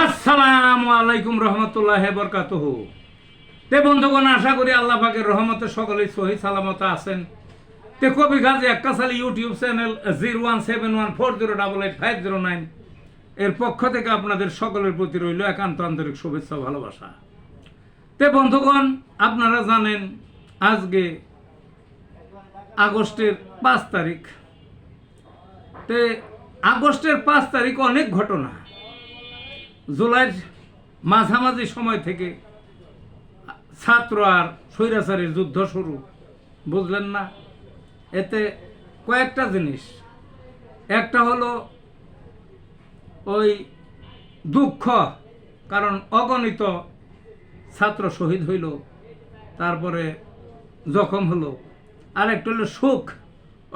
আসসালামু আলাইকুম রহমতুল্লাহ বরকাতুহু। তে বন্ধুগণ, আশা করি আল্লাহ পাকের রহমতে সকলেই সহি সালামত আছেন। তে কবি গাজী এককাসালি ইউটিউব চ্যানেল 017140885009 এর পক্ষ থেকে আপনাদের সকলের প্রতি রইল একান্ত আন্তরিক শুভেচ্ছা ভালোবাসা। তে বন্ধুগণ, আপনারা জানেন আজকে আগস্টের 5 তারিখ। তে আগস্টের 5 তারিখ অনেক ঘটনা, জুলাইয়ের মাঝামাঝি সময় থেকে ছাত্র আর স্বৈরাচারীর যুদ্ধ শুরু, বুঝলেন না? এতে কয়েকটা জিনিস, একটা হলো ওই দুঃখ, কারণ অগণিত ছাত্র শহীদ হইল, তারপরে জখম হলো। আর একটা হলো সুখ,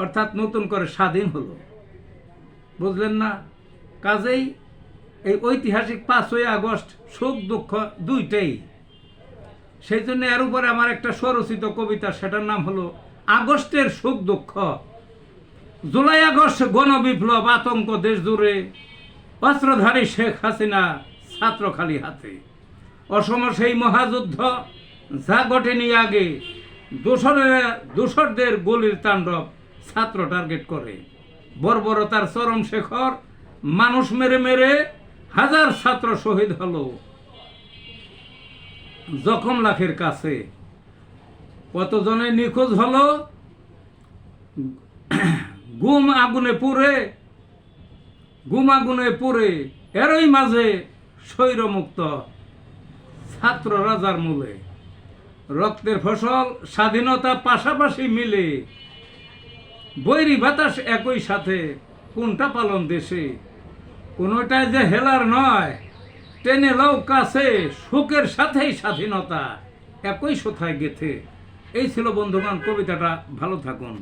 অর্থাৎ নতুন করে স্বাধীন হলো, বুঝলেন না? কাজেই এই ঐতিহাসিক 5ই আগস্ট সুখ দুঃখ দুইটাই। সেই জন্য এর উপরে আমার একটা স্বরচিত কবিতা, সেটার নাম হলো আগস্টের সুখ দুঃখ। জুলাই আগস্ট গণবিপ্লব, আতঙ্ক দেশ জুড়ে, অস্ত্রধারী শেখ হাসিনা ছাত্র খালি হাতে। অসম সেই মহাযুদ্ধ যা ঘটেনি আগে, দোসরদের গুলির তাণ্ডব ছাত্র টার্গেট করে। বর্বরতার চরম শেখর, মানুষ মেরে মেরে হাজার ছাত্র শহীদ হলো জখম লাখের কাছে। কতজনে নিখোঁজ হলো গুম আগুনে পুড়ে। এরই মাঝে স্বৈরমুক্ত ছাত্র রাজার মূলে। রক্তের ফসল স্বাধীনতা পাশাপাশি মিলে, বৈরী বাতাস একই সাথে, কোনটা পালন দেশে? কোনোটাই যে হেলার নয়, টেনে লও কাছে, সুখের সাথেই স্বাধীনতা একই সোথায় গেথে। এই ছিল বন্ধুগণ কবিতাটা। ভালো থাকুন।